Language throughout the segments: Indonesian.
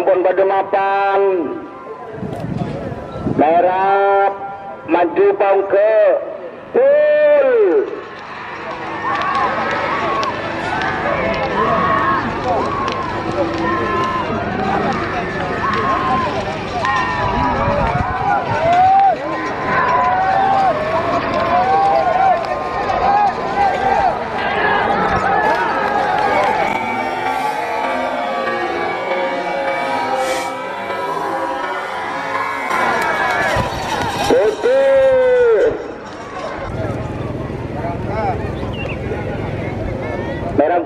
sampun pada mapan. Merah maju pangke. Full. Merah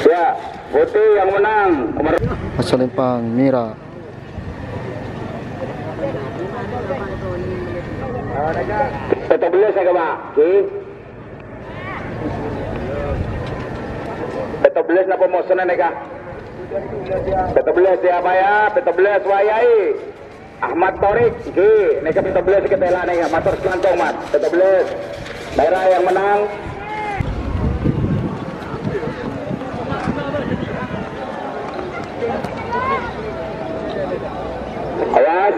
ya, putih yang menang. Pasalimpang Mira. Tetap belas ya Pak. Tetap belas napa mosonan ya Kak? Tetap belas ya Pak ya. Tetap belas wayai. Ahmad Torik. Neka tetap belas ketela nih motor selantong Mat. Tetap belas. Daerah yang menang. Awas.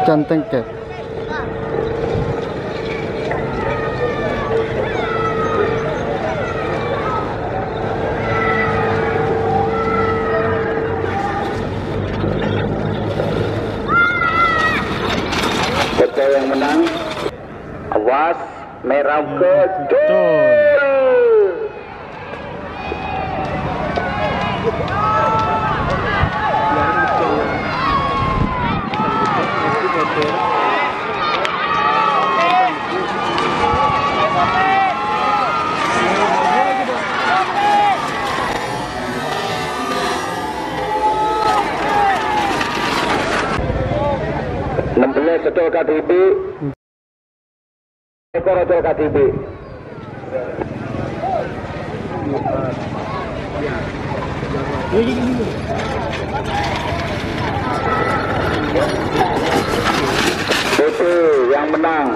Macan tengket. Betul yang menang. Awas merah ke betul KTB. Ekor betul KTB. Betul yang menang.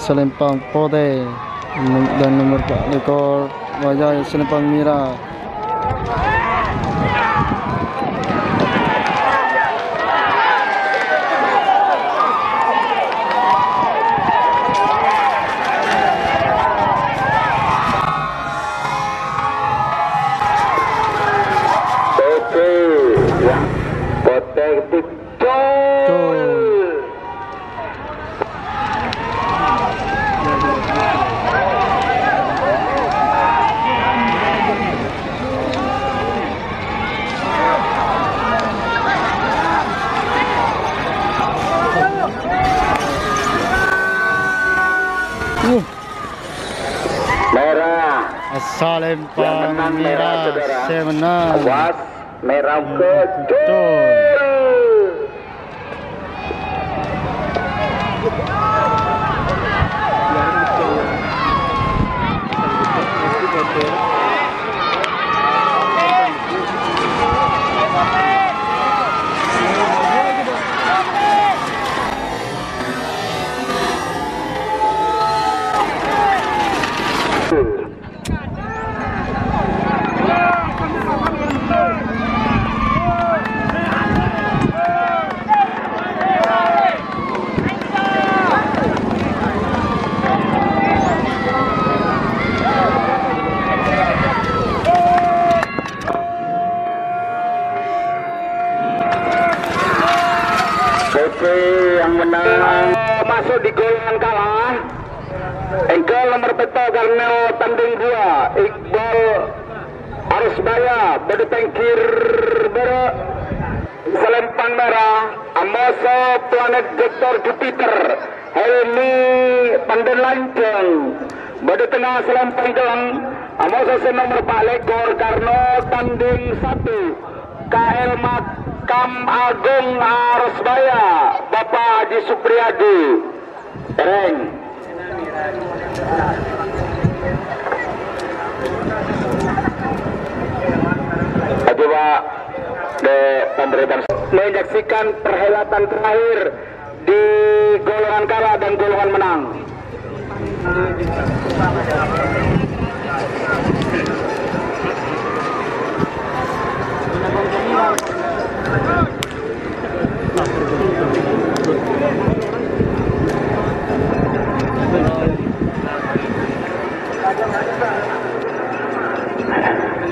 Selempang putih dan nomor 4 ekor wajah selempang merah. Protektif merah. Selempang merah, saya menang. Awas, merah ke yang menang masuk di golongan kalah. Engkel nomor peta Karnel tanding 2 Iqbal Arusbaya berdepengkir selempang merah Amoso Planet Vector Jupiter Helmi Pandan Lanceng berde tengah selempang gelang Amoso nomor 4 lekor Karno tanding 1 KL Makam Agung Arusbaya Bapak Haji Supriyadi Reng. Coba de pemberitaan menyaksikan perhelatan terakhir di golongan kalah dan golongan menang.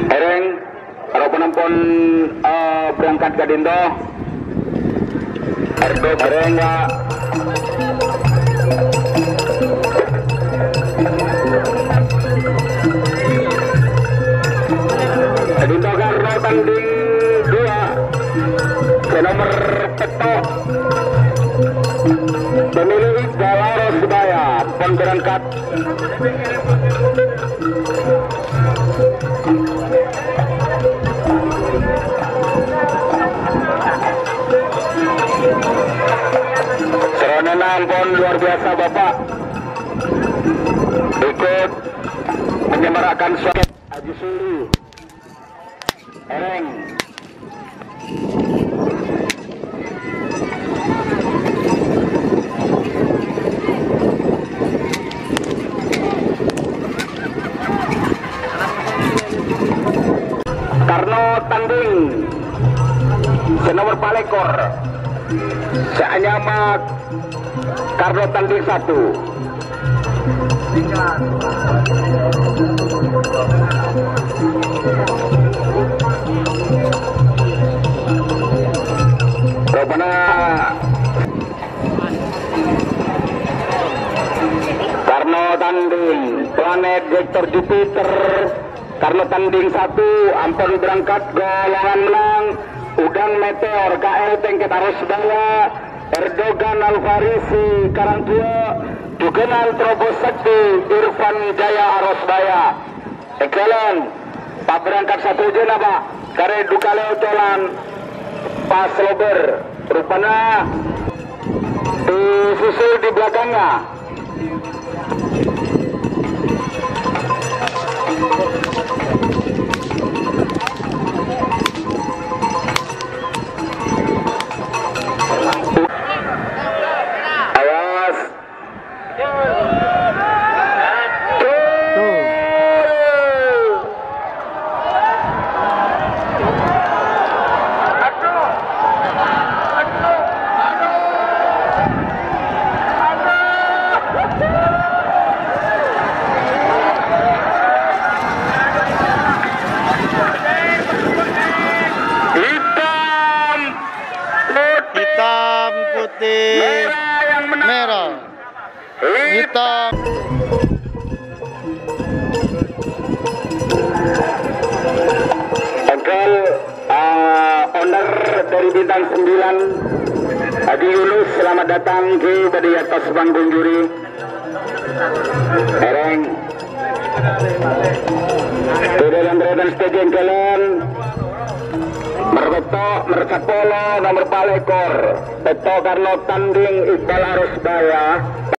Ereng, kalau penampun berangkat ke Dindo, Erdo Ereng ya. Dindo Karno tanding 2, nomor peto, pemilik Galar Sebaya, pon berangkat. Seronena pon luar biasa Bapak, ikut menyemarakan suara Haji Sulu Ereng. Karno tanding senomor palekor seanyamak Karno tanding 1 Robana Karno tanding Planet Vector Jupiter Karno tanding 1 ampun berangkat golongan menang Udang Meteor KL Tengket Arusbaya Erdogan Alfarisi Karangtua Dugenan Trobosakti Irfan Jaya Arusbaya Ekelen Pak berangkat 1 jena Pak Kare Dukaleo Colan Pas Lober rupanya disusul di belakangnya. Awas merah, hitam. Engkel owner dari bintang 9 Adi Yunus, selamat datang di atas panggung juri. Ereng sudah yang berada stadion kalian Merbeto, Mersapolo, nomor palekor Beto Karlo Tanding Iqbal Arusbaya.